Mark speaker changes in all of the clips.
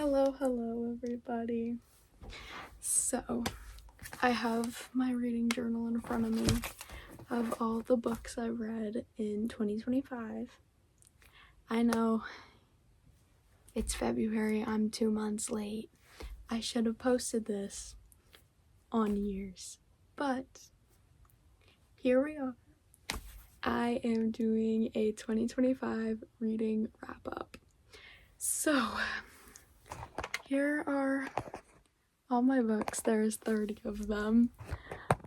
Speaker 1: Hello everybody. So, I have my reading journal in front of me of all the books I read in 2025. I know it's February, I'm 2 months late. I should have posted this on years, but here we are. I am doing a 2025 reading wrap up. So, here are all my books. There's 30 of them.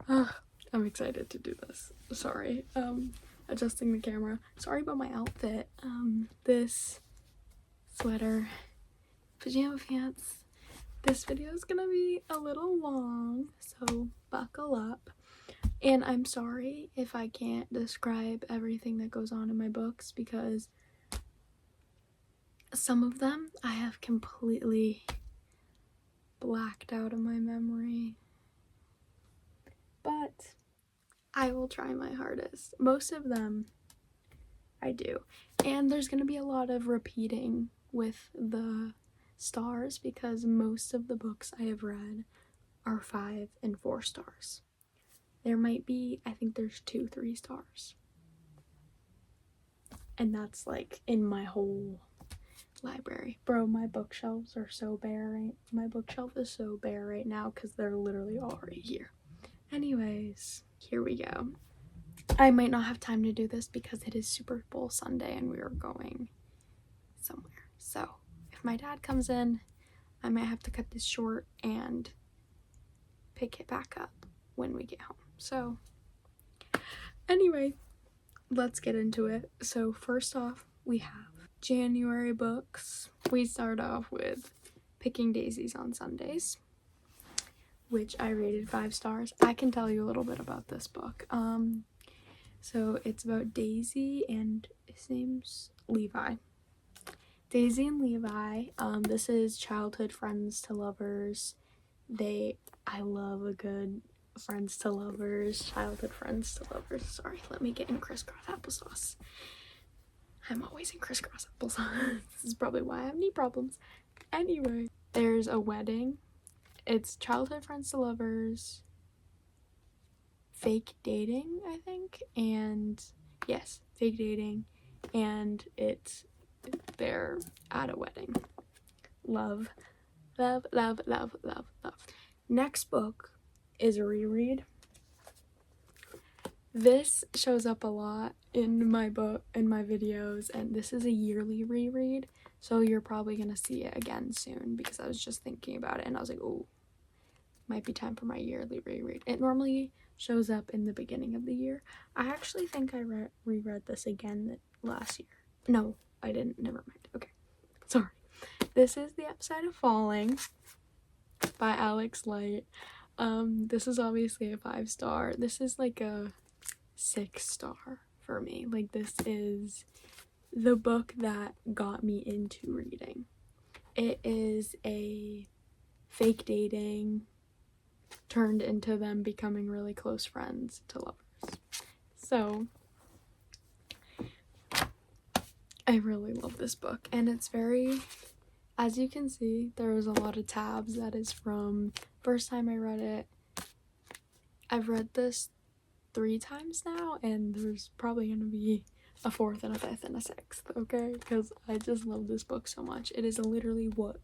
Speaker 1: I'm excited to do this. Sorry. Adjusting the camera. Sorry about my outfit. This sweater, pajama pants. This video is gonna be a little long, so buckle up. And I'm sorry if I can't describe everything that goes on in my books because some of them I have completely blacked out of my memory. But I will try my hardest. Most of them I do. And there's going to be a lot of repeating with the stars because most of the books I have read are 5 and 4 stars. There might be, I think there's 2, 3 stars. And that's like in my whole library. Bro, my bookshelves are so bare. My bookshelf is so bare right now because they're literally all right here. Anyways, here we go. I might not have time to do this because it is Super Bowl Sunday and we are going somewhere. So if my dad comes in, I might have to cut this short and pick it back up when we get home. So anyway, let's get into it. So first off, we have January books. We start off with Picking Daisies on Sundays, which I rated 5 stars. I can tell you a little bit about this book. So it's about Daisy and his name's Levi. Daisy and Levi, this is childhood friends to lovers. I love a good friends to lovers, childhood friends to lovers. Sorry, let me get in crisscross applesauce. I'm always in crisscross applesauce. This is probably why I have knee problems. Anyway, there's a wedding. It's childhood friends to lovers, fake dating, I think, and yes, fake dating, and they're at a wedding. Love. Next book is a reread. This shows up a lot in my videos, and this is a yearly reread, so you're probably gonna see it again soon because I was just thinking about it and I was like, oh, might be time for my yearly reread. It normally shows up in the beginning of the year. I actually think I reread this again last year. No, I didn't. Never mind. Okay. Sorry. This is The Upside of Falling by Alex Light. This is obviously a 5 star. This is like a 6 star for me. Like, this is the book that got me into reading. It is a fake dating turned into them becoming really close friends to lovers. So I really love this book, and it's very, as you can see, there's a lot of tabs. That is from first time I read it. I've read this 3 times now, and there's probably gonna be a 4th and a 5th and a 6th, okay? Because I just love this book so much. It is literally what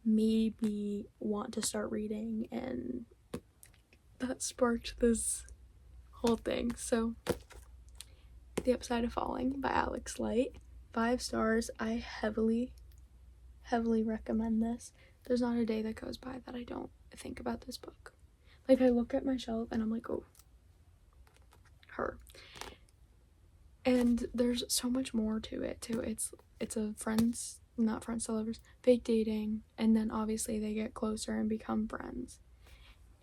Speaker 1: made me want to start reading, and that sparked this whole thing. So The Upside of Falling by Alex Light, 5 stars. I heavily recommend this. There's not a day that goes by that I don't think about this book. Like, I look at my shelf and I'm like, oh, her. And there's so much more to it too. It's a not friends to lovers, fake dating, and then obviously they get closer and become friends.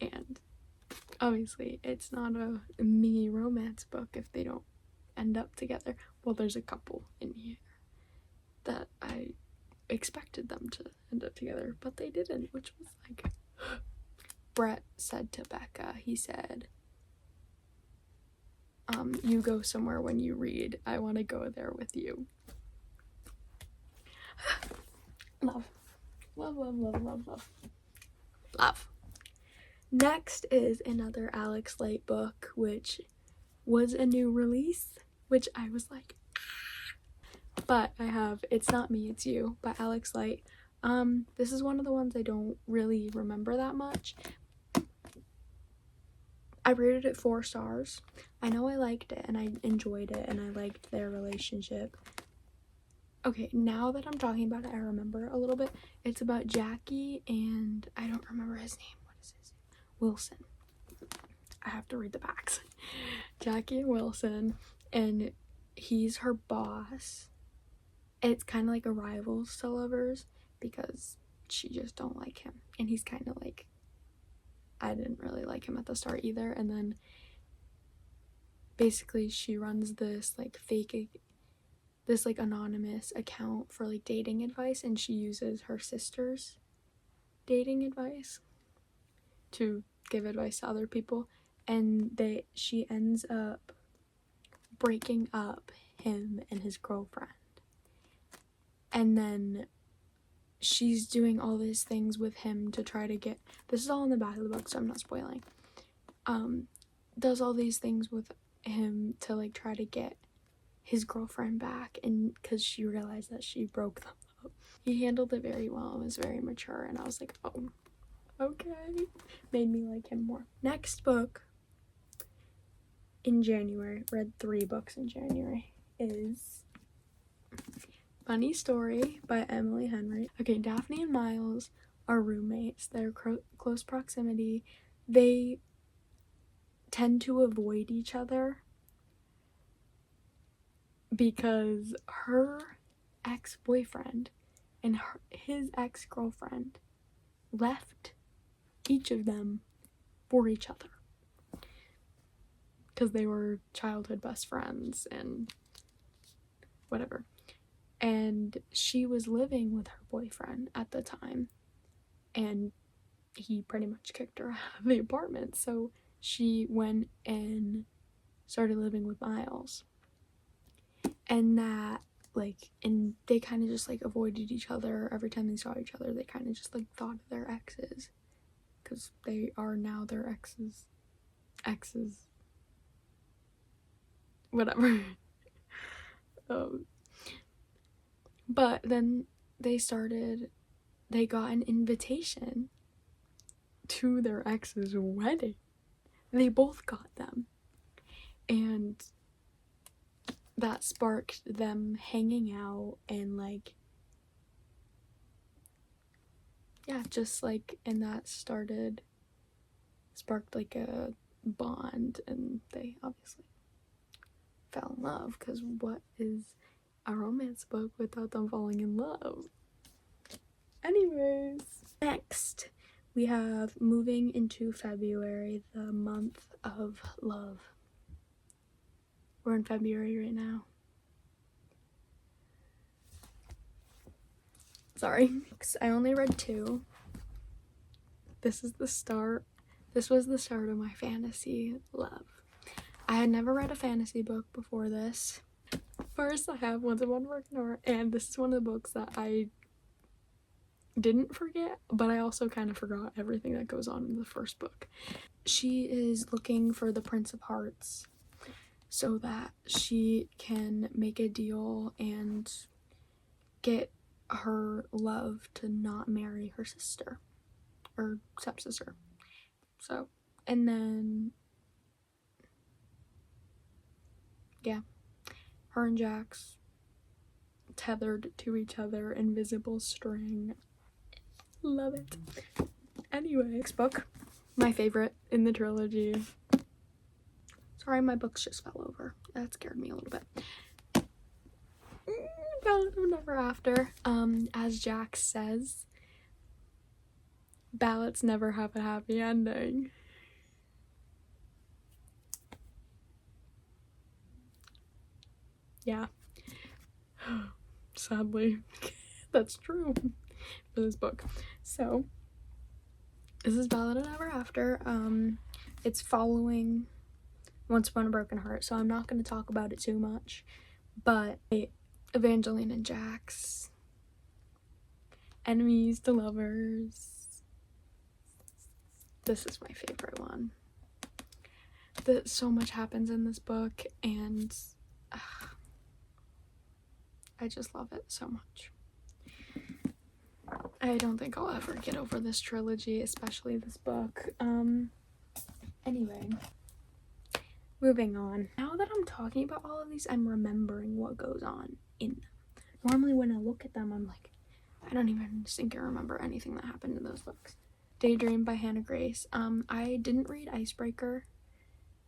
Speaker 1: And obviously it's not a mini romance book if they don't end up together. Well, there's a couple in here that I expected them to end up together, but they didn't, which was like Brett said to Becca, he said, you go somewhere when you read, I want to go there with you. Love. Love, love, love, love, love. Love. Next is another Alex Light book, which was a new release, which I was like, but I have It's Not Me, It's You by Alex Light. This is one of the ones I don't really remember that much. I rated it 4 stars. I know I liked it and I enjoyed it and I liked their relationship. Okay, now that I'm talking about it, I remember a little bit. It's about Jackie and I don't remember his name. What is his name? Wilson. I have to read the backs. Jackie and Wilson, and he's her boss. It's kind of like a rivals to lovers because she just don't like him. And he's kind of like, I didn't really like him at the start either. And then basically she runs this like this like anonymous account for like dating advice, and she uses her sister's dating advice to give advice to other people, and she ends up breaking up him and his girlfriend. And then she's doing all these things with him to try to get, this is all in the back of the book so I'm not spoiling, does all these things with him to like try to get his girlfriend back, and because she realized that she broke them up. He handled it very well and was very mature, and I was like, oh, okay. Made me like him more. Next book in January, read 3 books in January, is Funny Story by Emily Henry. Okay, Daphne and Miles are roommates. They're close proximity. They tend to avoid each other because her ex-boyfriend and his ex-girlfriend left each of them for each other because they were childhood best friends and whatever. And she was living with her boyfriend at the time, and he pretty much kicked her out of the apartment, so she went and started living with Miles. And that, like, and they kind of just like avoided each other. Every time they saw each other, they kind of just like thought of their exes, because they are now their exes whatever. But then they got an invitation to their ex's wedding. They both got them, and that sparked them hanging out and like, yeah, just like, and that sparked like a bond, and they obviously fell in love, because what is a romance book without them falling in love? Anyways, next we have Moving into February, the month of love. We're in February right now. Sorry, I only read 2. This was the start of my fantasy love. I had never read a fantasy book before this. First, I have Once Upon a Broken Heart, and this is one of the books that I didn't forget, but I also kind of forgot everything that goes on in the first book. She is looking for the Prince of Hearts so that she can make a deal and get her love to not marry her sister or stepsister. So, and then yeah, her and Jax tethered to each other, invisible string. Love it. Anyway, next book, my favorite in the trilogy. Sorry, my books just fell over. That scared me a little bit. Ballad of Never After. As Jax says, ballads never have a happy ending. Yeah. Sadly, that's true for this book. So, this is Ballad of Never After. It's following Once Upon a Broken Heart, so I'm not going to talk about it too much, but Evangeline and Jax Enemies to lovers. This is my favorite one. So much happens in this book, and I just love it so much. I don't think I'll ever get over this trilogy, especially this book. Anyway, moving on. Now that I'm talking about all of these, I'm remembering what goes on in them. Normally when I look at them, I'm like, I don't even think I remember anything that happened in those books. Daydream by Hannah Grace. I didn't read Icebreaker.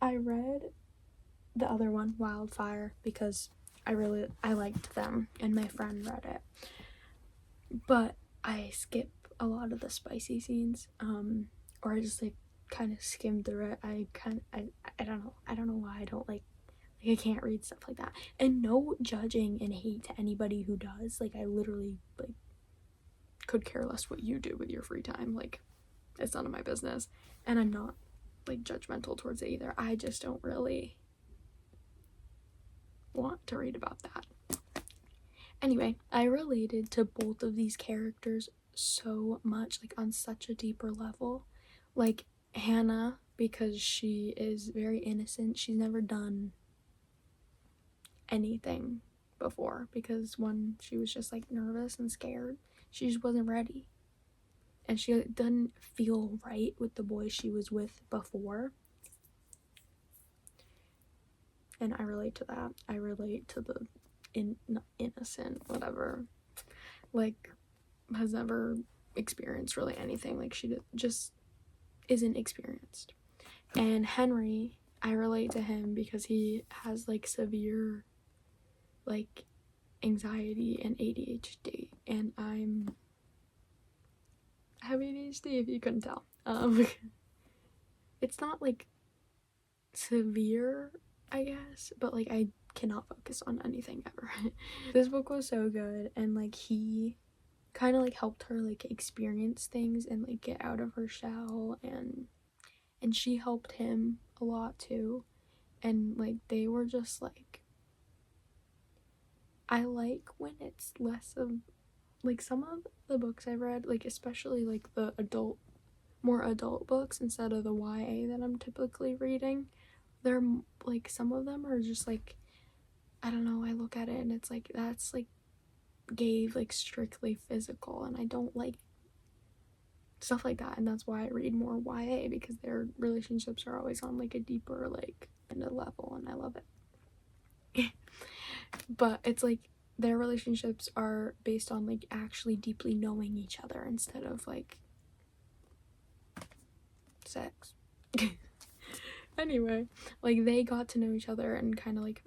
Speaker 1: I read the other one, Wildfire, because I liked them and my friend read it. But I skip a lot of the spicy scenes, or I just like kind of skim through it. I don't know why I don't like I can't read stuff like that. And no judging and hate to anybody who does. Like, I literally like could care less what you do with your free time. Like, it's none of my business, and I'm not like judgmental towards it either. I just don't really want to read about that. Anyway, I related to both of these characters so much, like on such a deeper level. Like Hannah, because she is very innocent. She's never done anything before, because when she was just like nervous and scared, she just wasn't ready. And she doesn't feel right with the boy she was with before. And I relate to that. I relate to the innocent, whatever, like, has never experienced really anything. Like, she just isn't experienced. And Henry, I relate to him because he has like severe like anxiety and ADHD, and I have ADHD, if you couldn't tell. It's not like severe, I guess, but like I cannot focus on anything ever. This book was so good, and like he kind of like helped her like experience things and like get out of her shell, and she helped him a lot too. And like they were just like, I like when it's less of like some of the books I've read, like especially like the more adult books instead of the YA that I'm typically reading. They're like, some of them are just like, I don't know, I look at it and it's like, that's like gay, like strictly physical, and I don't like stuff like that. And that's why I read more YA, because their relationships are always on like a deeper like kind of level, and I love it. But it's like their relationships are based on like actually deeply knowing each other instead of like sex. Anyway, like they got to know each other and kind of like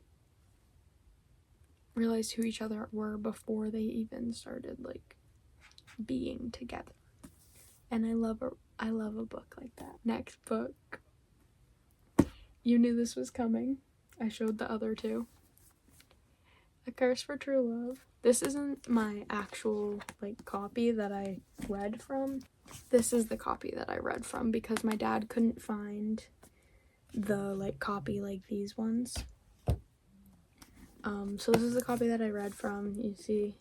Speaker 1: realized who each other were before they even started like being together. And I love a book like that. Next book. You Knew This Was Coming. I showed the other two. A Curse for True Love. This isn't my actual like copy that I read from. This is the copy that I read from because my dad couldn't find the like copy like these ones. So this is the copy that I read from. You see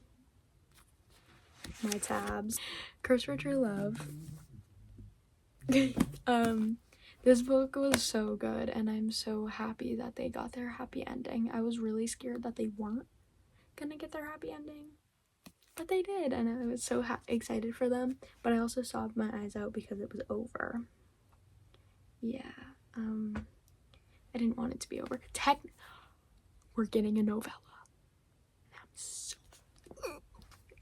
Speaker 1: my tabs. Curse for True Love. This book was so good, and I'm so happy that they got their happy ending. I was really scared that they weren't gonna get their happy ending, but they did, and I was so excited for them. But I also sobbed my eyes out because it was over. Yeah, I didn't want it to be over. We're getting a novella. I'm so,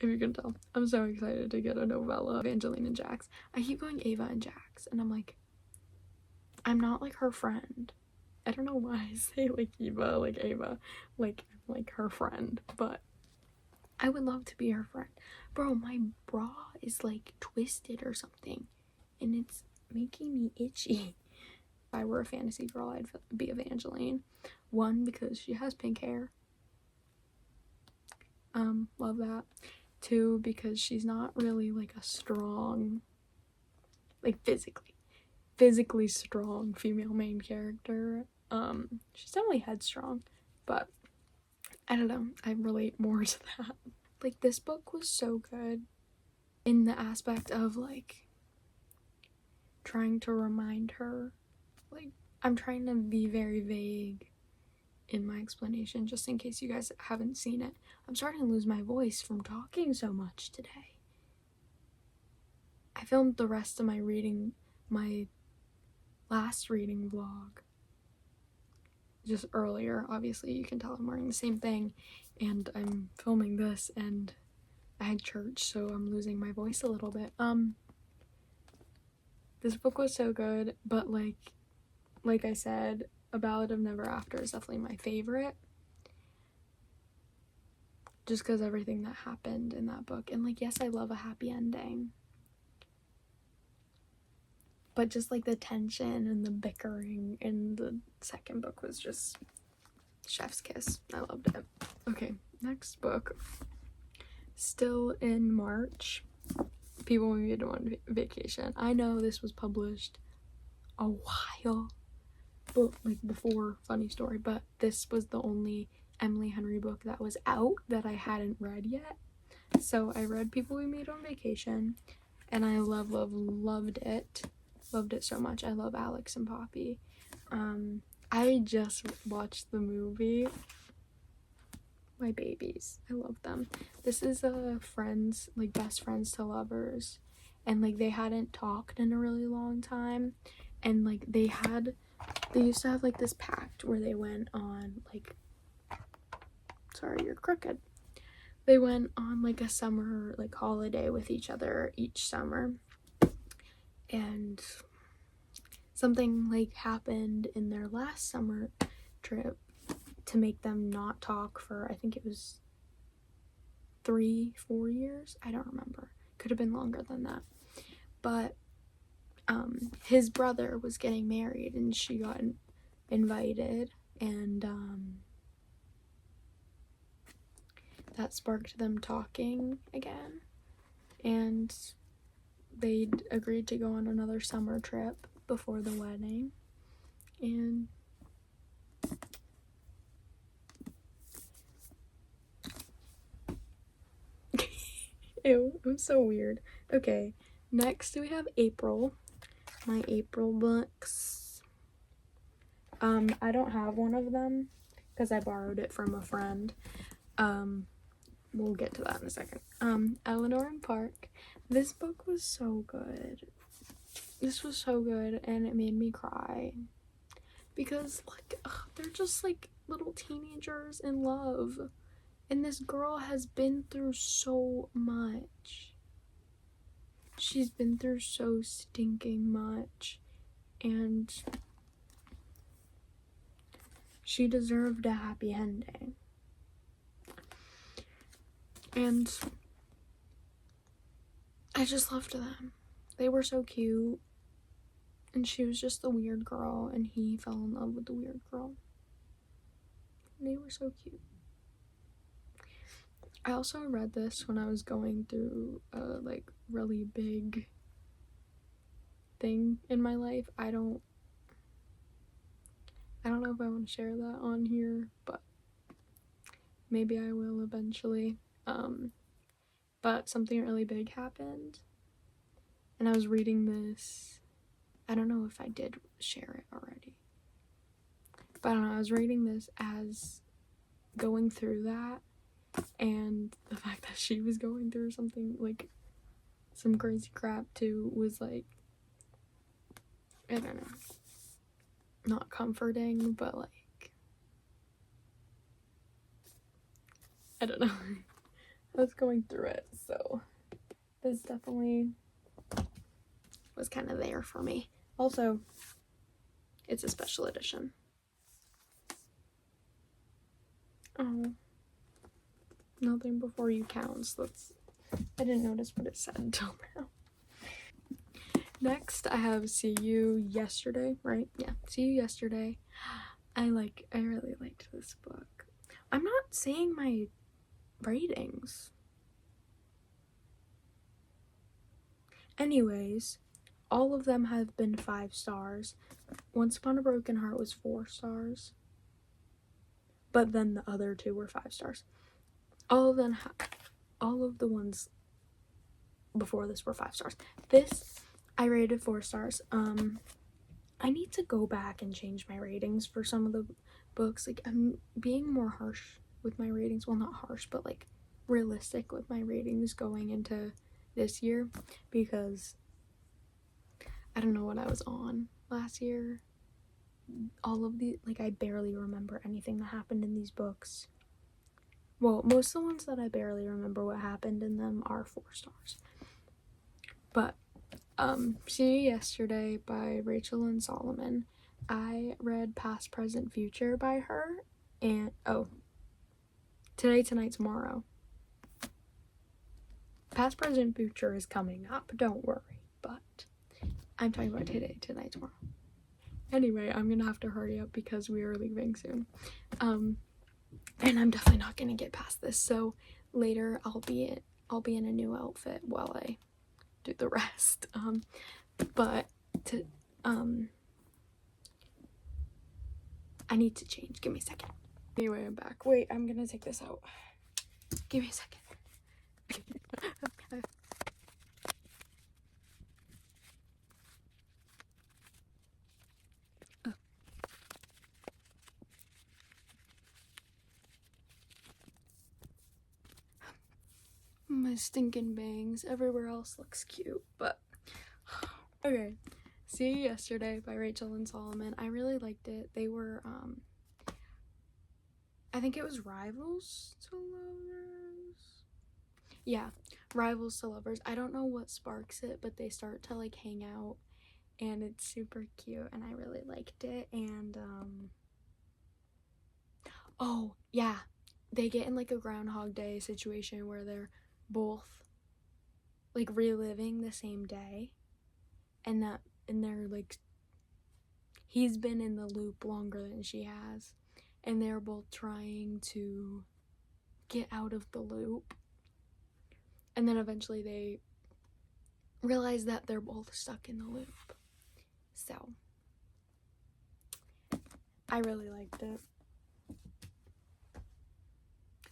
Speaker 1: if you can tell, I'm so excited to get a novella of Angeline and Jax. I keep going Ava and Jax, and I'm like, I'm not like her friend. I don't know why I say like Eva, like Ava, like I'm like her friend, but I would love to be her friend. Bro, my bra is like twisted or something, and it's making me itchy. If I were a fantasy girl, I'd be Evangeline. One, because she has pink hair. Love that. Two, because she's not really like a strong, like physically strong female main character. She's definitely headstrong, but I don't know, I relate more to that. Like, this book was so good. in the aspect of like trying to remind her, like I'm trying to be very vague in my explanation just in case you guys haven't seen it. I'm starting to lose my voice from talking so much today. I filmed the rest of my last reading vlog just earlier. Obviously you can tell I'm wearing the same thing, and I'm filming this and I had church, so I'm losing my voice a little bit. This book was so good, but like I said, A Ballad of Never After is definitely my favorite. Just because everything that happened in that book. And like, yes, I love a happy ending. But just like the tension and the bickering in the second book was just chef's kiss. I loved it. Okay, next book. Still in March. People We Meet on Vacation. I know this was published a while, but like before Funny Story, but this was the only Emily Henry book that was out that I hadn't read yet. So I read People We Meet on Vacation, and I loved it. Loved it so much. I love Alex and Poppy. I just watched the movie. My babies. I love them. This is friends, like best friends to lovers. And like they hadn't talked in a really long time. And like they used to have like this pact where they went on like, sorry, you're crooked. They went on like a summer like holiday with each other each summer. And something like happened in their last summer trip to make them not talk for, I think it was 3-4 years. I don't remember. Could have been longer than that. But his brother was getting married and she got invited, and that sparked them talking again, and they agreed to go on another summer trip before the wedding. And ew, I'm so weird. Okay, next we have April. My April books. I don't have one of them because I borrowed it from a friend. We'll get to that in a second. Eleanor and Park. This book was so good. This was so good, and it made me cry because like they're just like little teenagers in love, and this girl has been through so much. She's been through so stinking much, and she deserved a happy ending. And I just loved them. They were so cute. And she was just the weird girl, and he fell in love with the weird girl. They were so cute. I also read this when I was going through a like really big thing in my life. I don't know if I want to share that on here, but maybe I will eventually. But something really big happened, and I was reading this. I don't know if I did share it already, but I don't know, I was reading this as going through that, and the fact that she was going through something like some crazy crap too was like, I don't know, not comforting, but like, I don't know. I was going through it, so this definitely was kind of there for me. Also, it's a special edition. Oh, Nothing Before You counts. I didn't notice what it said until now. Next, I have See You Yesterday, right? Yeah, See You Yesterday. I really liked this book. I'm not saying my ratings. Anyways, all of them have been 5 stars. Once Upon a Broken Heart was 4 stars. But then the other 2 were 5 stars. All of the ones before this were 5 stars. This I rated 4 stars. I need to go back and change my ratings for some of the books. Like, I'm being more harsh with my ratings. Well, not harsh, but like realistic with my ratings going into this year, because I don't know what I was on last year. All of the, like, I barely remember anything that happened in these books. Well, most of the ones that I barely remember what happened in them are 4 stars. But See You Yesterday by Rachel Lynn Solomon. I read Past, Present, Future by her, and Today, Tonight, Tomorrow. Past, Present, Future is coming up, don't worry, but I'm talking about Today, Tonight, Tomorrow. Anyway, I'm gonna have to hurry up because we are leaving soon. And I'm definitely not gonna get past this, so later I'll be in a new outfit while I do the rest. I need to change. Give me a second. Anyway, I'm back. Wait, I'm gonna take this out. Give me a second. My stinking bangs. Everywhere else looks cute, but okay. See You Yesterday by Rachel Lynn Solomon. I really liked it. They were I think it was rivals to lovers. Yeah, rivals to lovers. I don't know what sparks it, but they start to like hang out, and it's super cute, and I really liked it. And oh yeah, they get in like a Groundhog Day situation where they're both like reliving the same day, and they're like, he's been in the loop longer than she has, and they're both trying to get out of the loop, and then eventually they realize that they're both stuck in the loop. So I really liked it.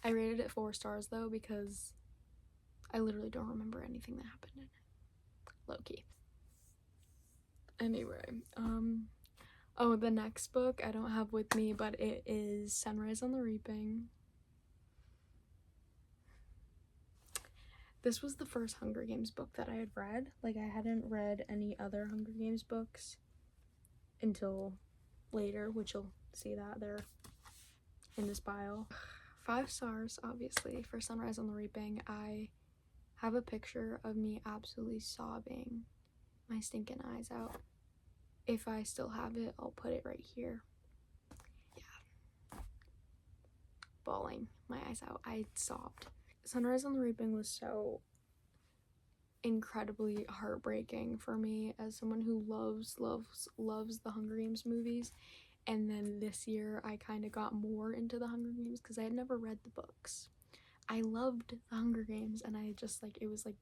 Speaker 1: I rated it 4 stars though, because I literally don't remember anything that happened in it. Low-key. Anyway, oh, the next book I don't have with me, but it is Sunrise on the Reaping. This was the first Hunger Games book that I had read. Like, I hadn't read any other Hunger Games books until later, which you'll see that they're in this pile. 5 stars, obviously, for Sunrise on the Reaping. I have a picture of me absolutely sobbing my stinking eyes out. If I still have it, I'll put it right here. Yeah. Bawling my eyes out. I sobbed. Sunrise on the Reaping was so incredibly heartbreaking for me as someone who loves the Hunger Games movies. And then this year I kind of got more into the Hunger Games because I had never read the books. I loved the Hunger Games, and I just like, it was like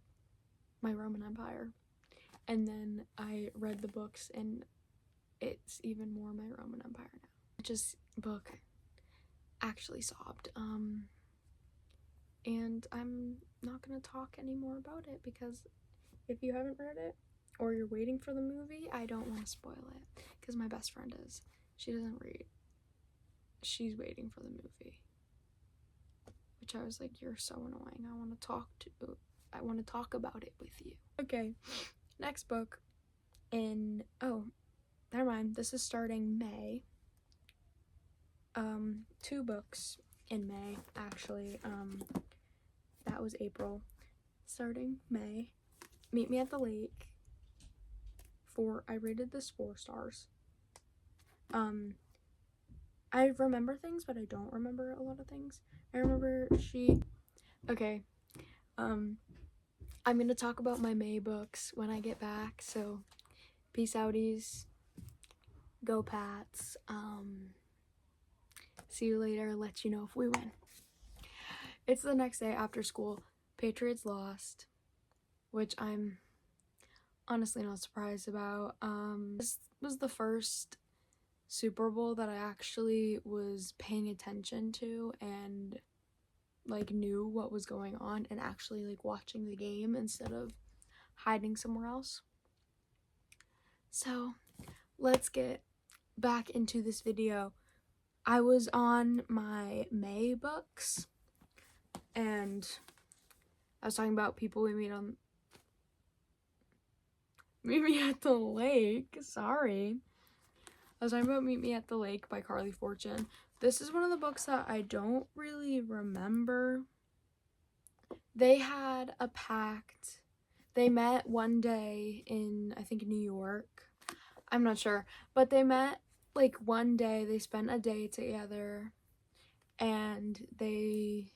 Speaker 1: my Roman Empire. And then I read the books, and it's even more my Roman Empire now. Just book actually sobbed. And I'm not gonna talk anymore about it, because if you haven't read it or you're waiting for the movie, I don't want to spoil it, because my best friend is. She doesn't read. She's waiting for the movie, which I was like, you're so annoying. I want to talk about it with you. Okay, next book oh, never mind. This is starting May. 2 books in May, actually. That was April. Starting May, Meet Me at the Lake. I rated this 4 stars. I remember things, but I don't remember a lot of things. I remember okay. I'm gonna talk about my May books when I get back, so peace outies. Go Pats. See you later. Let you know if we win. It's the next day after school. Patriots lost, which I'm honestly not surprised about. This was the first Super Bowl that I actually was paying attention to and like knew what was going on and actually like watching the game instead of hiding somewhere else. So let's get back into this video. I was on my May books and I was talking about people we meet at the lake. Sorry. I was talking about Meet Me at the Lake by Carly Fortune. This is one of the books that I don't really remember. They had a pact. They met one day in, I think, New York. I'm not sure. But they met like one day. They spent a day together. And they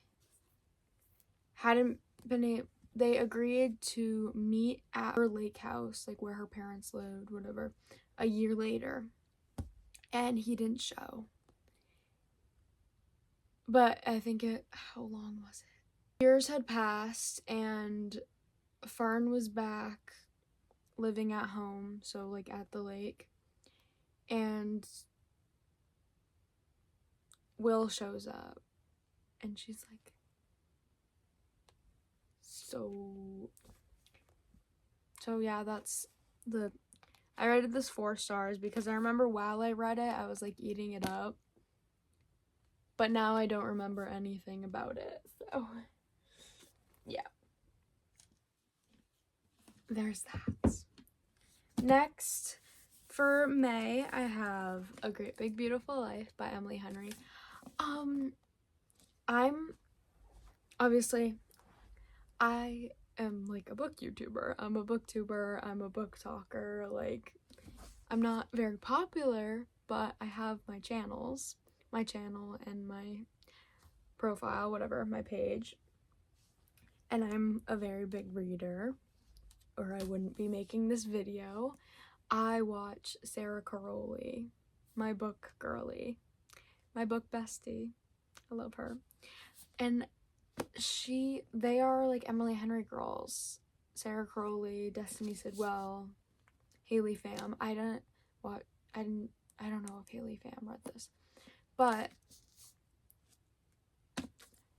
Speaker 1: hadn't been they agreed to meet at her lake house, like where her parents lived, whatever, a year later. And he didn't show. But I think how long was it? Years had passed and Fern was back living at home, so like at the lake. And Will shows up and she's like, so yeah, I rated this 4 stars because I remember while I read it, I was like eating it up. But now I don't remember anything about it. So yeah. There's that. Next, for May, I have A Great Big Beautiful Life by Emily Henry. I am like a book YouTuber. I'm a booktuber. I'm a book talker. Like, I'm not very popular, but I have my channel and my profile, whatever, my page. And I'm a very big reader, or I wouldn't be making this video. I watch Sarah Caroli, my book girly, my book bestie. I love her. And they are like Emily Henry girls. Sarah Caroli, Destiny Sidwell, Haley Pham. I don't know if Haley Pham read this, but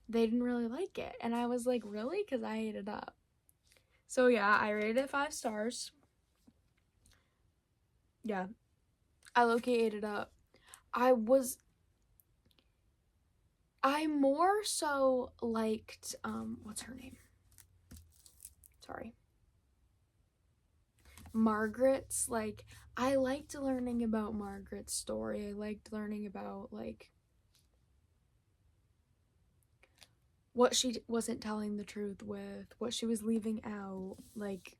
Speaker 1: they didn't really like it. And I was like, really? Because I ate it up. So yeah, I rated it 5 stars. Yeah, I low-key ate it up. I more so liked, what's her name? Sorry. Margaret's, like, I liked learning about Margaret's story. I liked learning about, like, what she wasn't telling the truth with, what she was leaving out, like,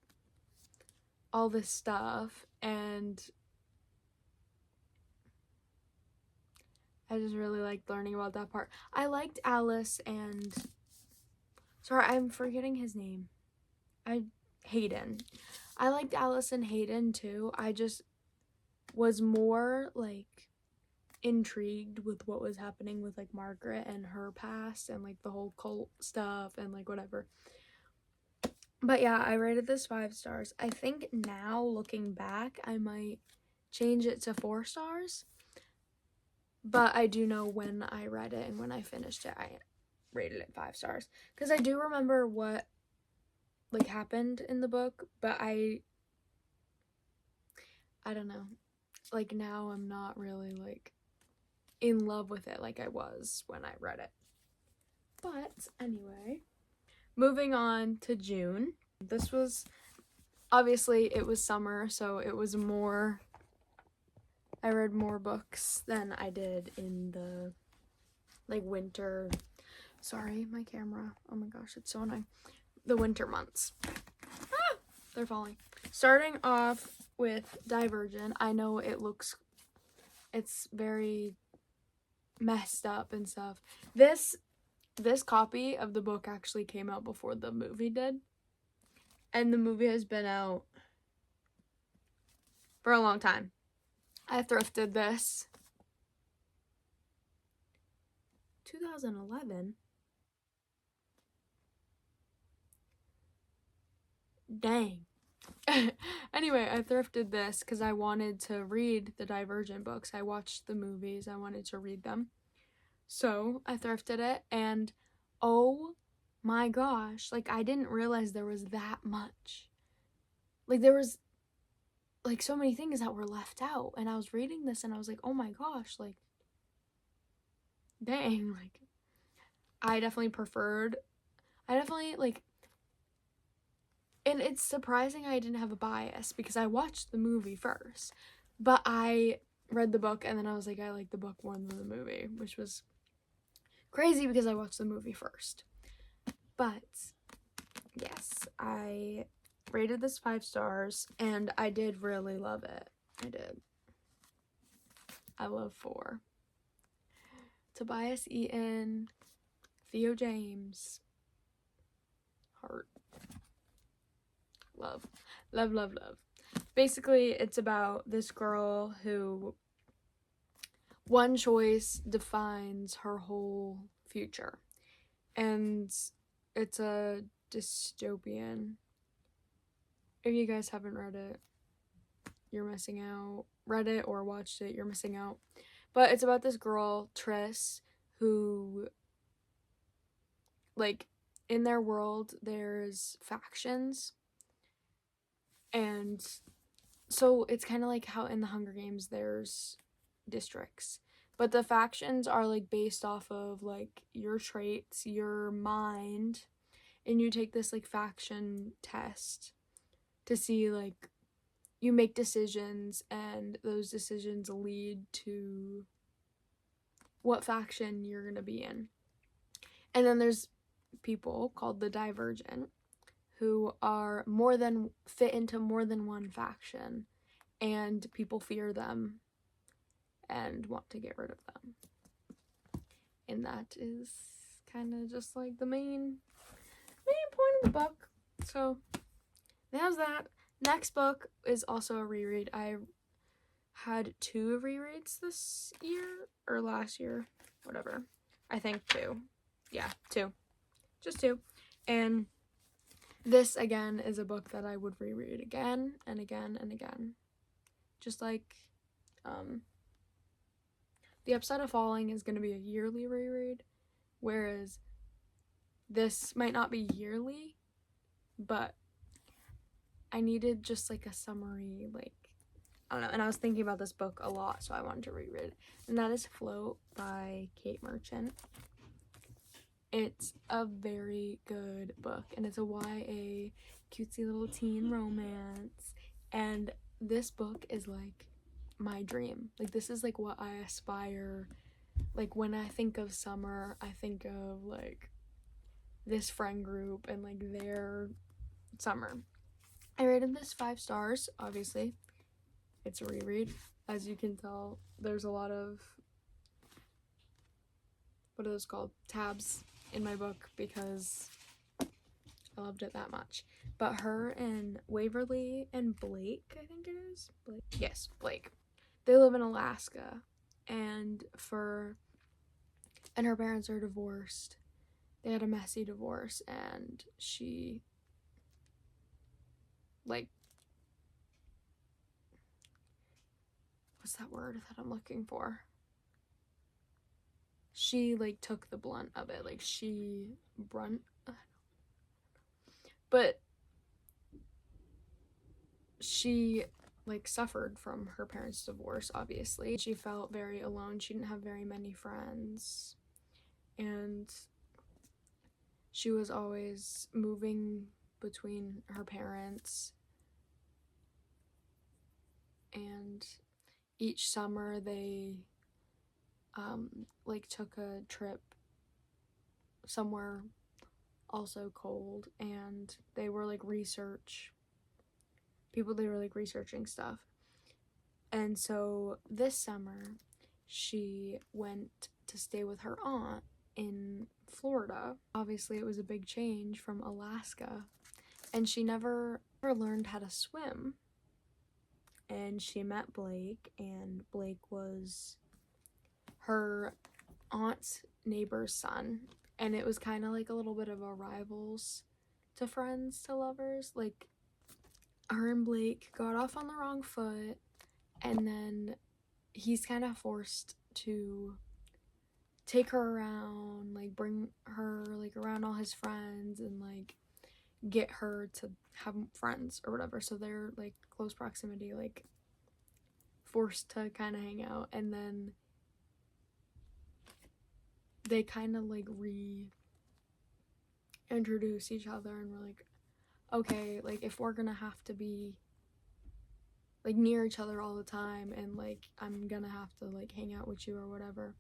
Speaker 1: all this stuff. And I just really liked learning about that part. I liked Alice and, sorry, I'm forgetting his name. Hayden. I liked Alice and Hayden too. I just was more like intrigued with what was happening with like Margaret and her past and like the whole cult stuff and like whatever. But yeah, I rated this 5 stars. I think now looking back, I might change it to 4 stars. But I do know when I read it and when I finished it, I rated it 5 stars. Because I do remember what like happened in the book, but I don't know. Like now I'm not really like in love with it like I was when I read it. But anyway, moving on to June. This was, obviously it was summer, so it was more, I read more books than I did in the like winter. Sorry, my camera. Oh my gosh, it's so annoying. The winter months. Ah, they're falling. Starting off with Divergent. I know it's very messed up and stuff. This copy of the book actually came out before the movie did. And the movie has been out for a long time. I thrifted this. 2011? Dang. Anyway, I thrifted this because I wanted to read the Divergent books. I watched the movies. I wanted to read them. So I thrifted it, and oh my gosh, like I didn't realize there was that much. like there was like so many things that were left out, and I was reading this and I was like, oh my gosh, like dang, like I definitely like, and it's surprising I didn't have a bias because I watched the movie first, but I read the book and then I was like, I like the book more than the movie, which was crazy because I watched the movie first. But yes, I rated this 5 stars and I did really love it. I did. I love 4. Tobias Eaton, Theo James, heart. Love. Love, love, love. Basically, it's about this girl who one choice defines her whole future. And it's a dystopian. If you guys haven't read it, you're missing out. Read it or watched it, you're missing out. But it's about this girl, Triss, who, like, in their world, there's factions. And so it's kind of like how in the Hunger Games there's districts. But the factions are, like, based off of, like, your traits, your mind. And you take this, like, faction test to see, like, you make decisions, and those decisions lead to what faction you're gonna be in. And then there's people called the Divergent who are fit into more than one faction, and people fear them and want to get rid of them. And that is kind of just like the main point of the book. So there's that. Next book is also a reread. I had 2 rereads this year or last year, whatever. I think 2. Yeah, 2. Just 2. And this again is a book that I would reread again and again and again. Just like The Upside of Falling is going to be a yearly reread, whereas this might not be yearly, but I needed just like a summary, like, I don't know, and I was thinking about this book a lot, so I wanted to reread it. And that is Float by Kate Merchant. It's a very good book, and it's a YA cutesy little teen romance, and this book is like my dream. Like, this is like what I aspire, like when I think of summer, I think of like this friend group and like their summer. I rated this 5 stars, obviously. It's a reread. As you can tell, there's a lot of, what are those called? Tabs in my book because I loved it that much. But her and Waverly and Blake, I think it is? Blake? Yes, Blake. They live in Alaska, and her parents are divorced. They had a messy divorce, and she, like, what's that word that I'm looking for? She, like, took the blunt of it. Like, but she, like, suffered from her parents' divorce, obviously. She felt very alone. She didn't have very many friends. And she was always moving between her parents. And each summer they, like, took a trip somewhere also cold, and they were, like, they were, like, researching stuff. And so this summer, she went to stay with her aunt in Florida. Obviously, it was a big change from Alaska, and she never learned how to swim. And she met Blake, and Blake was her aunt's neighbor's son, and it was kind of like a little bit of a rivals to friends to lovers. Like, her and Blake got off on the wrong foot, and then he's kind of forced to take her around, like, bring her, like, around all his friends, and, like, get her to have friends or whatever, so they're like close proximity, like forced to kind of hang out, and then they kind of like reintroduce each other, and we're like, okay, like if we're gonna have to be like near each other all the time, and like I'm gonna have to like hang out with you or whatever,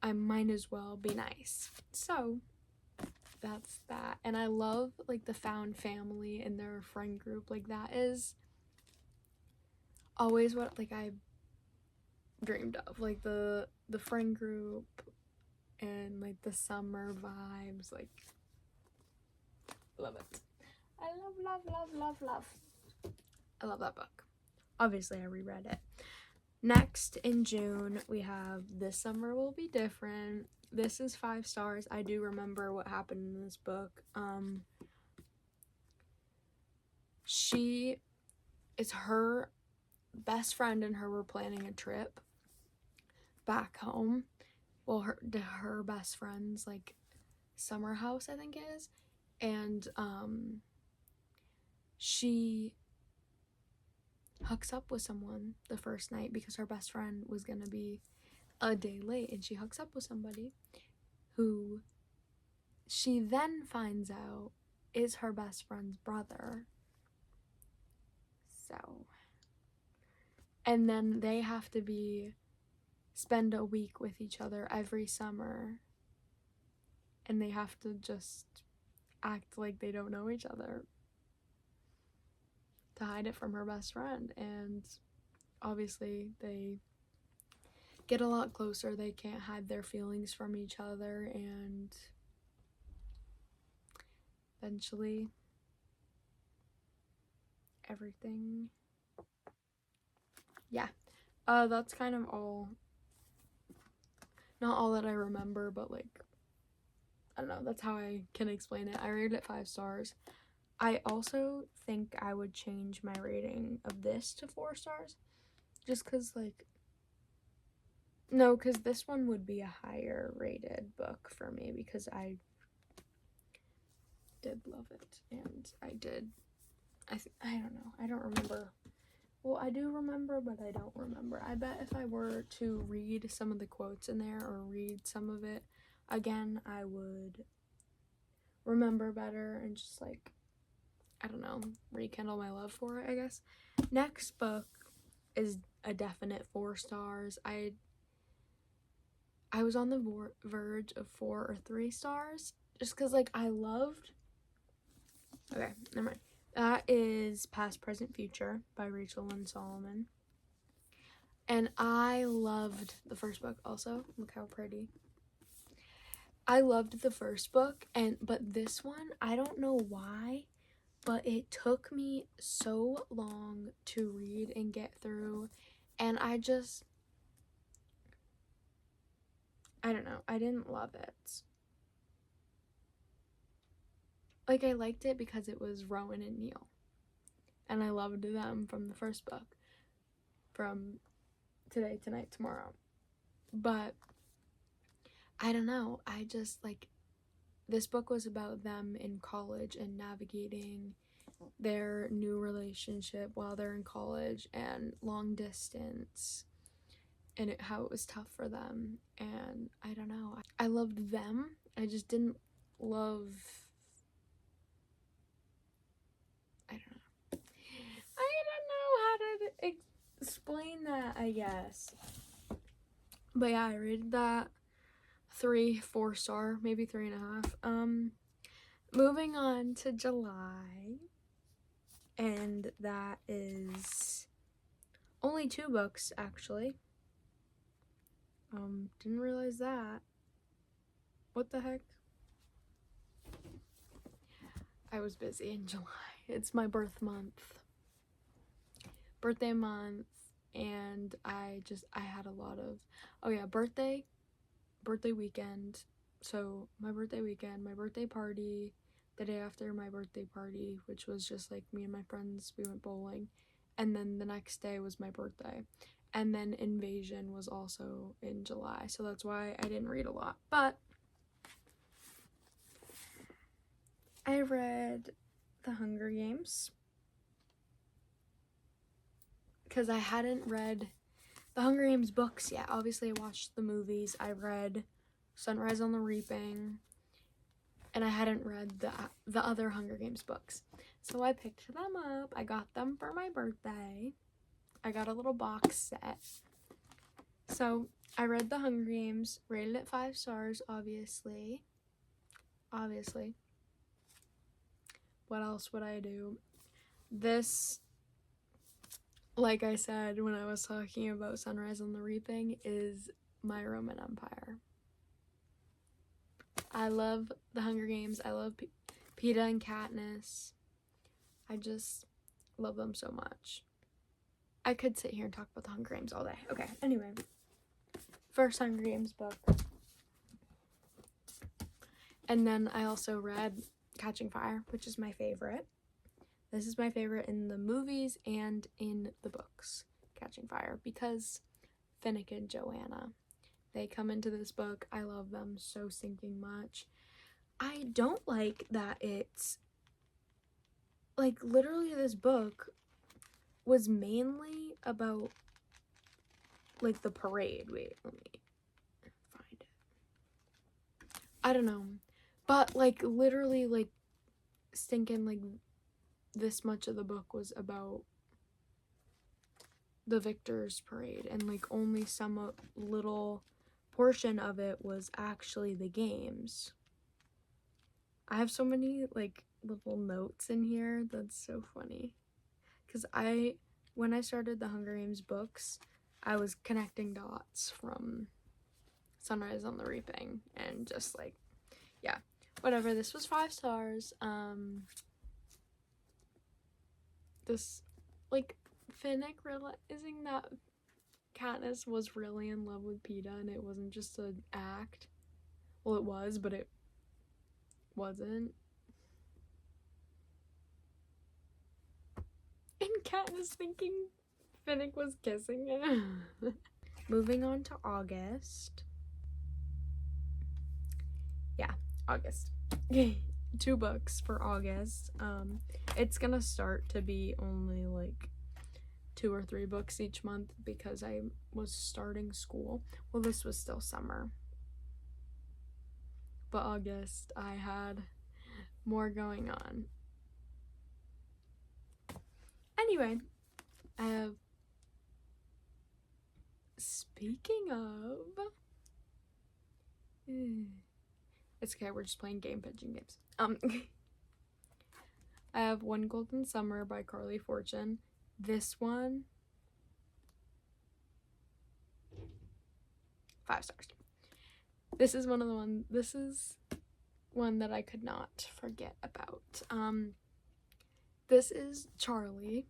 Speaker 1: I might as well be nice. So that's that. And I love like the found family and their friend group. Like that is always what like I dreamed of, like the friend group and like the summer vibes. Like, love it. I love I love that book. Obviously I reread it. Next in June we have This Summer Will Be Different. This is 5 stars. I do remember what happened in this book. It's her best friend and her were planning a trip back home. Well, her best friend's like summer house, I think it is. And she hooks up with someone the first night because her best friend was gonna be a day late, and she hooks up with somebody who she then finds out is her best friend's brother. So, and then they have to spend a week with each other every summer, and they have to just act like they don't know each other to hide it from her best friend. And obviously they get a lot closer. They can't hide their feelings from each other, and eventually everything, yeah. That's kind of all, not all that I remember, but like, I don't know, that's how I can explain it. I rated it 5 stars. I also think I would change my rating of this to 4 stars, just because like, no, because this one would be a higher rated book for me, because I did love it, and I don't know, I don't remember. Well, I do remember, but I don't remember. I bet if I were to read some of the quotes in there or read some of it again, I would remember better and just like, I don't know, rekindle my love for it, I guess. Next book is a definite 4 stars. I was on the verge of 4 or 3 stars, just because like I loved, okay, never mind. That is Past, Present, Future by Rachel Lynn Solomon. And I loved the first book also. Look how pretty. I loved the first book, but this one, I don't know why, but it took me so long to read and get through, and I don't know, I didn't love it. Like, I liked it because it was Rowan and Neil, and I loved them from the first book, from Today, Tonight, Tomorrow. But I don't know, I just like, this book was about them in college and navigating their new relationship while they're in college, and long distance, and how it was tough for them. And I don't know, I loved them, I just didn't love, I don't know how to explain that, I guess. But yeah, I rated that 4 star, maybe 3.5. Moving on to July, and that is only 2 books actually. Didn't realize that. What the heck? I was busy in July. It's my birthday month, and I had a lot of, oh yeah, birthday weekend. So my birthday weekend, my birthday party, the day after my birthday party, which was just like me and my friends, we went bowling, and then the next day was my birthday, and then Invasion was also in July, so that's why I didn't read a lot. But I read The Hunger Games because I hadn't read the Hunger Games books yet. Obviously, I watched the movies. I read Sunrise on the Reaping, and I hadn't read the other Hunger Games books. So I picked them up. I got them for my birthday. I got a little box set. So I read the Hunger Games, rated it 5 stars, obviously. What else would I do? This, like I said when I was talking about Sunrise on the Reaping, is my Roman Empire. I love the Hunger Games. I love Peeta and Katniss. I just love them so much. I could sit here and talk about the Hunger Games all day. Okay, anyway. First Hunger Games book. And then I also read Catching Fire, which is my favorite. This is my favorite in the movies and in the books, Catching Fire, because Finnick and Joanna, they come into this book. I love them so stinking much. I don't like that it's, like, literally this book was mainly about, like, the parade. Wait, let me find it. I don't know. But, like, literally, like, stinking, like, this much of the book was about the victors parade, and like only some little portion of it was actually the games. I have so many like little notes in here. That's so funny, because when I started the Hunger Games books, I was connecting dots from Sunrise on the Reaping, and just like, yeah, whatever. This was 5 stars. This, like, Finnick realizing that Katniss was really in love with Peeta and it wasn't just an act. Well, it was, but it wasn't. And Katniss thinking Finnick was kissing him. Moving on to August. Yeah, August. 2 books for August. It's gonna start to be only like 2 or 3 books each month because I was starting school. Well, this was still summer, but August I had more going on. Anyway, speaking of, it's okay, we're just playing game pitching games. I have One Golden Summer by Carly Fortune. This one, 5 stars. This is one that I could not forget about. This is Charlie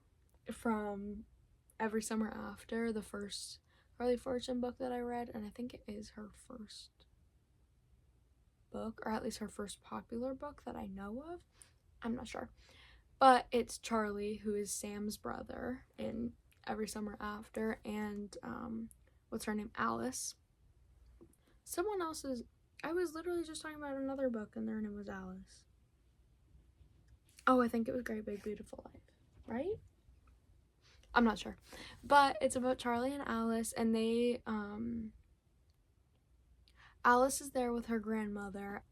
Speaker 1: from Every Summer After, the first Carly Fortune book that I read, and I think it is her first book, or at least her first popular book that I know of. I'm not sure. But it's Charlie, who is Sam's brother in Every Summer After, and what's her name? Alice. Someone else's. I was literally just talking about another book and their name was Alice. Oh, I think it was Great Big Beautiful Life, right? I'm not sure. But it's about Charlie and Alice, and they, Alice is there with her grandmother.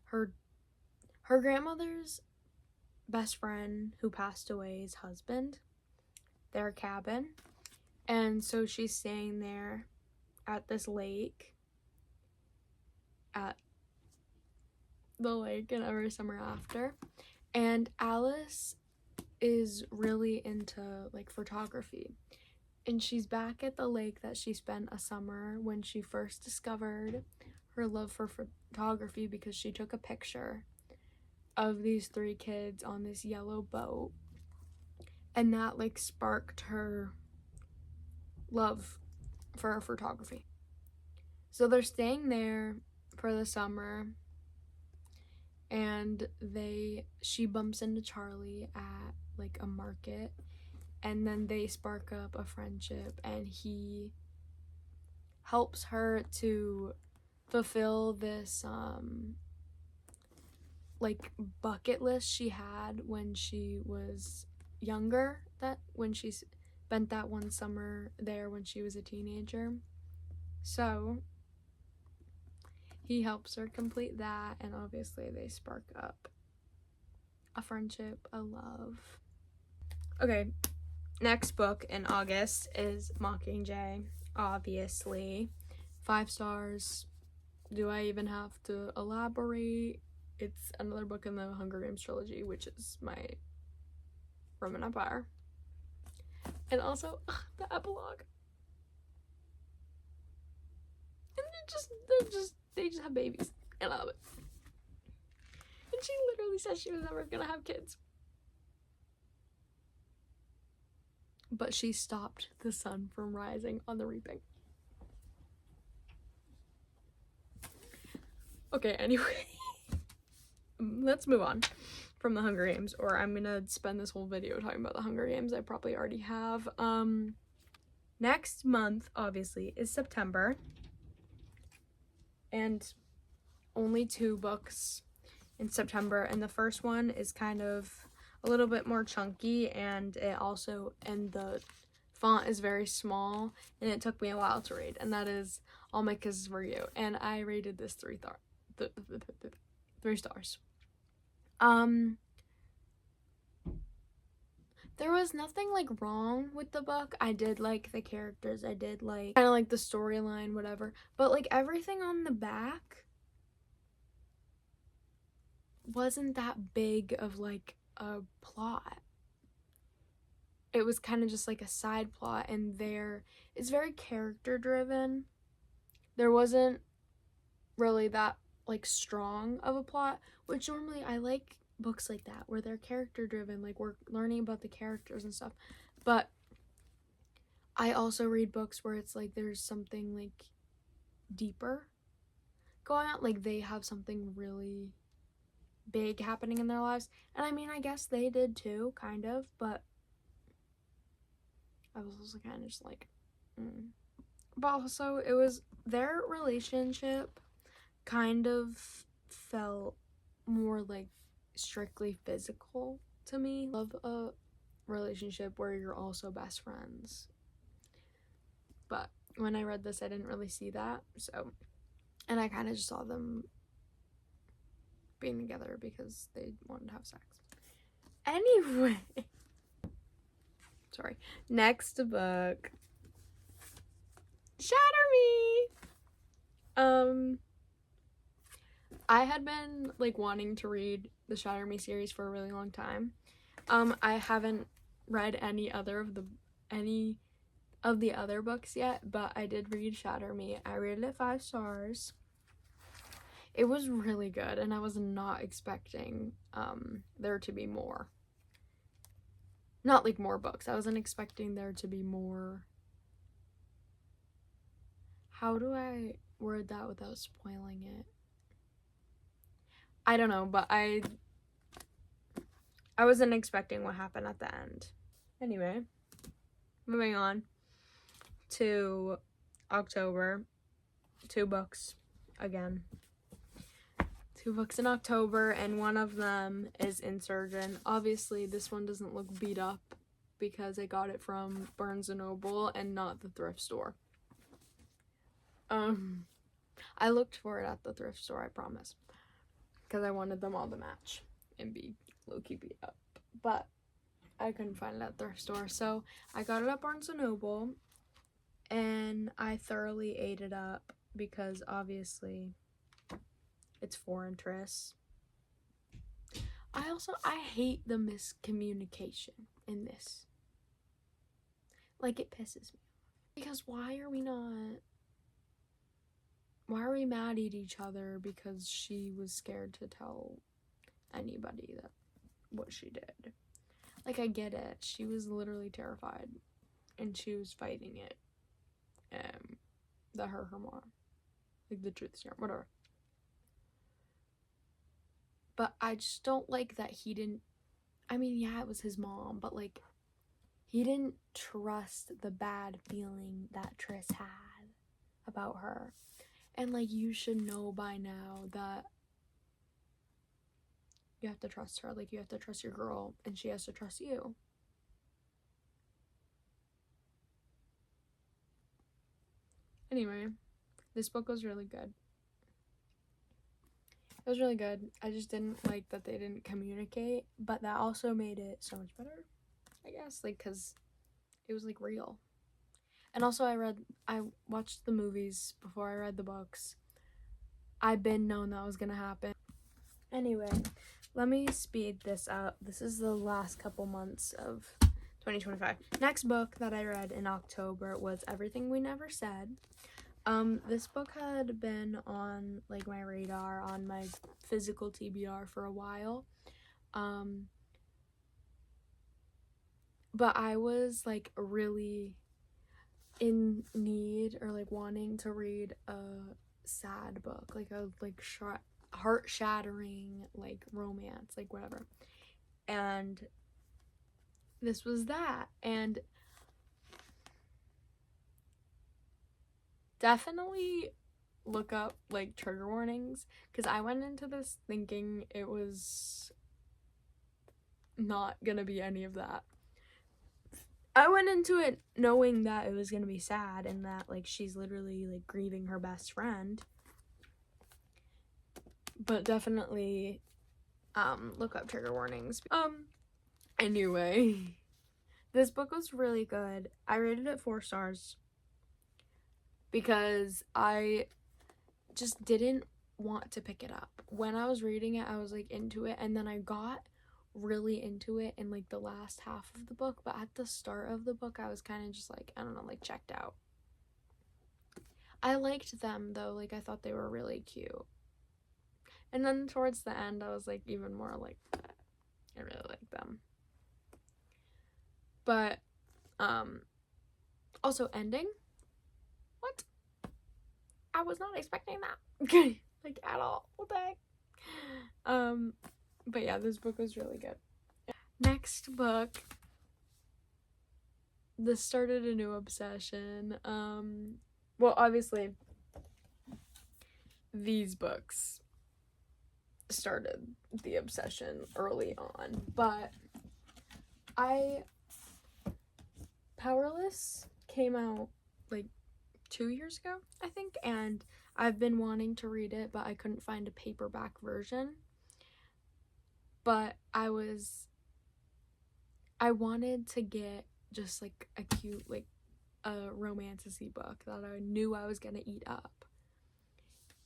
Speaker 1: Her grandmother's best friend who passed away's husband, their cabin. And so she's staying there at this lake, at the lake in Every Summer After. And Alice is really into like photography, and she's back at the lake that she spent a summer when she first discovered her love for photography, because she took a picture of these 3 kids on this yellow boat, and that like sparked her love for photography. So they're staying there for the summer, and she bumps into Charlie at like a market, and then they spark up a friendship, and he helps her to fulfill this like bucket list she had when she was younger, that when she spent that one summer there when she was a teenager. So he helps her complete that, and obviously they spark up a friendship, a love. Okay, next book in August is Mockingjay, obviously. 5 stars. Do I even have to elaborate? It's another book in the Hunger Games trilogy, which is my Roman Empire. And also, the epilogue. And they just have babies. And I love it. And she literally said she was never gonna have kids. But she stopped the sun from rising on the reaping. Okay, anyway. Let's move on from the Hunger Games, or I'm gonna spend this whole video talking about the Hunger Games. I probably already have. Next month, obviously, is September. And only 2 books in September. And the first one is kind of a little bit more chunky, and the font is very small, and it took me a while to read, and that is All My Kisses Were You, and I rated this 3 stars. There was nothing like wrong with the book. I did like the characters, I did like kind of like the storyline, whatever, but like everything on the back wasn't that big of like a plot. It was kind of just like a side plot, and it's very character driven. There wasn't really that like strong of a plot, which normally I like books like that where they're character driven, like we're learning about the characters and stuff. But I also read books where it's like there's something like deeper going on, like they have something really big happening in their lives. And I mean, I guess they did too, kind of, but I was also kind of just like, But also, it was their relationship kind of felt more like strictly physical to me. Love a relationship where you're also best friends. But when I read this, I didn't really see that. So, and I kind of just saw them being together because they wanted to have sex. Anyway. Sorry. Next book. Shatter Me! I had been like wanting to read the Shatter Me series for a really long time. I haven't read any of the other books yet, but I did read Shatter Me. I rated it 5 stars. It was really good, and I was not expecting there to be more. Not like more books. I wasn't expecting there to be more. How do I word that without spoiling it? I don't know, but I wasn't expecting what happened at the end. Anyway, moving on to October. 2 books again. 2 books in October, and one of them is Insurgent. Obviously, this one doesn't look beat up because I got it from Barnes & Noble and not the thrift store. I looked for it at the thrift store, I promise, because I wanted them all to match and be low-key beat up, but I couldn't find it at the thrift store, so I got it at Barnes & Noble, and I thoroughly ate it up because obviously it's for interest. I hate the miscommunication in this. Like, it pisses me off. Because why are we mad at each other because she was scared to tell anybody that what she did? Like, I get it. She was literally terrified, and she was fighting it. That her mom. Like, the truth serum, whatever. But I just don't like that he didn't, I mean, yeah, it was his mom, but, like, he didn't trust the bad feeling that Tris had about her. And, like, you should know by now that you have to trust her. Like, you have to trust your girl, and she has to trust you. Anyway, this book was really good. It was really good. I just didn't like that they didn't communicate, but that also made it so much better, I guess, like, because it was, like, real. And also, I watched the movies before I read the books. I've been known that was gonna happen. Anyway, let me speed this up. This is the last couple months of 2025. Next book that I read in October was Everything We Never Said. This book had been on, like, my radar, on my physical TBR for a while. But I was, like, really in need, or, like, wanting to read a sad book, like a, like, heart-shattering, like, romance, like, whatever. And this was that. And definitely look up, like, trigger warnings, because I went into this thinking it was not gonna be any of that. I went into it knowing that it was gonna be sad, and that, like, she's literally, like, grieving her best friend. But definitely look up trigger warnings. Anyway, this book was really good. I rated it 4 stars because I just didn't want to pick it up. When I was reading it, I was, like, into it, and then I got really into it in, like, the last half of the book, but at the start of the book I was kind of just, like, I don't know, like, checked out. I liked them though, like, I thought they were really cute. And then towards the end I was, like, even more like, I really like them. But also ending, what? I was not expecting that. Like, at all. What the heck? But yeah, this book was really good. Next book, this started a new obsession. Well, obviously these books started the obsession early on, but Powerless came out, like, 2 years ago, I think, and I've been wanting to read it, but I couldn't find a paperback version. But I wanted to get just, like, a cute, like, a romantasy book that I knew I was gonna eat up.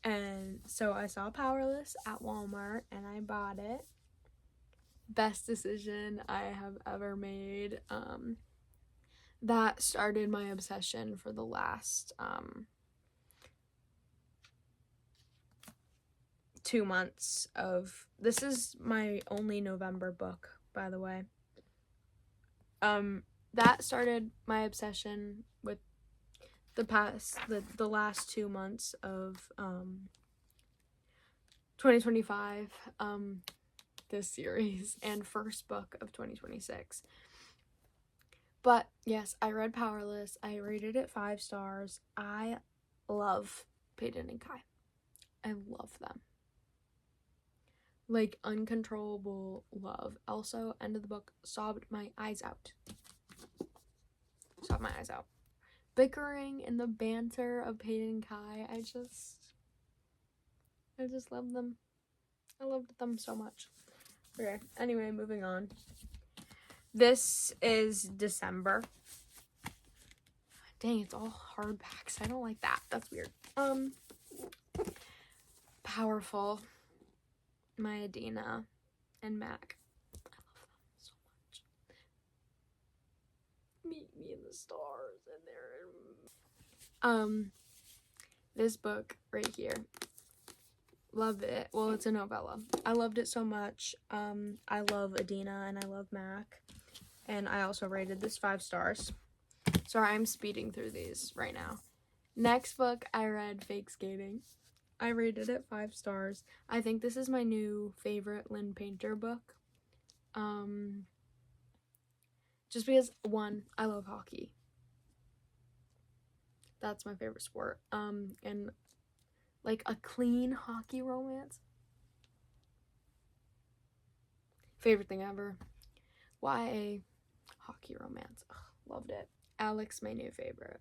Speaker 1: And so I saw Powerless at Walmart and I bought it. Best decision I have ever made. That started my obsession for the last 2 months of, this is my only November book, by the way. That started my obsession with the last 2 months of 2025, this series, and first book of 2026. But yes, I read Powerless. I rated it 5 stars. I love Peyton and Kai. I love them. Like, uncontrollable love. Also, end of the book, sobbed my eyes out. Sobbed my eyes out. Bickering and the banter of Peyton and Kai, I just love them. I loved them so much. Okay, anyway, moving on. This is December. Dang, it's all hardbacks. I don't like that. That's weird. Powerful. My Adina and Mac. I love them so much. Meet me in the stars, and they're this book right here. Love it. Well, it's a novella. I loved it so much. I love Adina and I love Mac. And I also rated this 5 stars. Sorry, I'm speeding through these right now. Next book, I read Fake Skating. I rated it 5 stars. I think this is my new favorite Lynn Painter book. Just because, 1, I love hockey. That's my favorite sport. And, like, a clean hockey romance. Favorite thing ever. YA hockey romance. Ugh, loved it. Alex, my new favorite.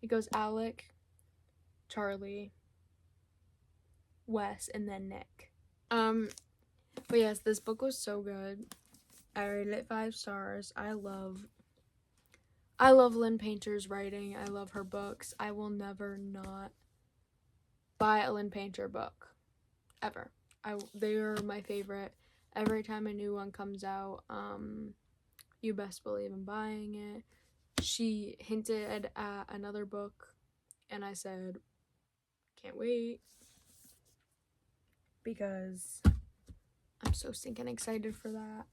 Speaker 1: It goes Alec, Charlie, Wes, and then Nick. But yes, this book was so good. I rated it 5 stars. I love Lynn Painter's writing. I love her books. I will never not buy a Lynn Painter book. Ever. They are my favorite. Every time a new one comes out, you best believe I'm buying it. She hinted at another book, and I said, can't wait. Because I'm so stinking excited for that.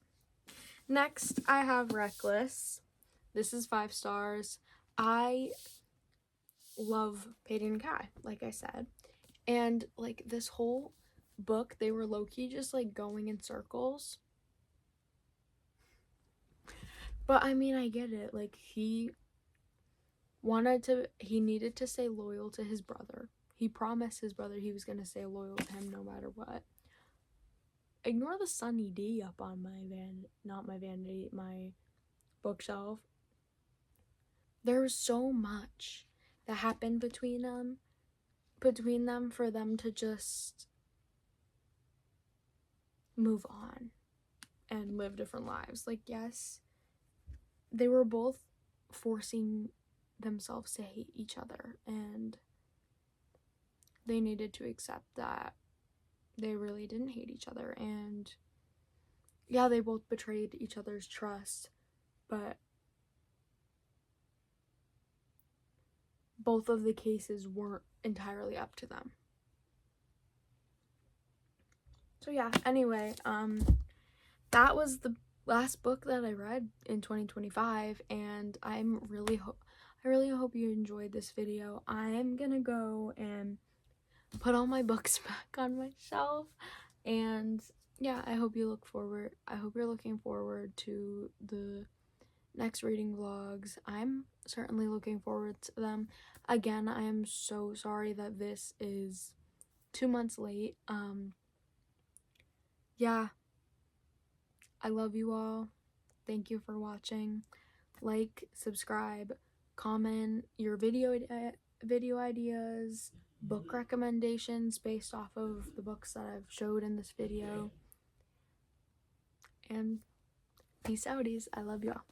Speaker 1: Next, I have Reckless. This is 5 stars. I love Peyton and Kai, like I said. And, like, this whole book, they were low-key just, like, going in circles. But, I mean, I get it. Like, he needed to stay loyal to his brother. He promised his brother he was going to stay loyal to him no matter what. Ignore the Sunny D up on my bookshelf. There's so much that happened between them for them to just move on and live different lives. Like, yes, they were both forcing themselves to hate each other, and they needed to accept that they really didn't hate each other. And yeah, they both betrayed each other's trust, but both of the cases weren't entirely up to them. So yeah, anyway, that was the last book that I read in 2025, and I really hope you enjoyed this video. I'm gonna go and put all my books back on my shelf, and yeah, I hope you're looking forward to the next reading vlogs. I'm certainly looking forward to them. Again, I am so sorry that this is 2 months late. Yeah, I love you all. Thank you for watching. Like, subscribe, comment your video ideas, book recommendations based off of the books that I've showed in this video. And peace outies. I love y'all.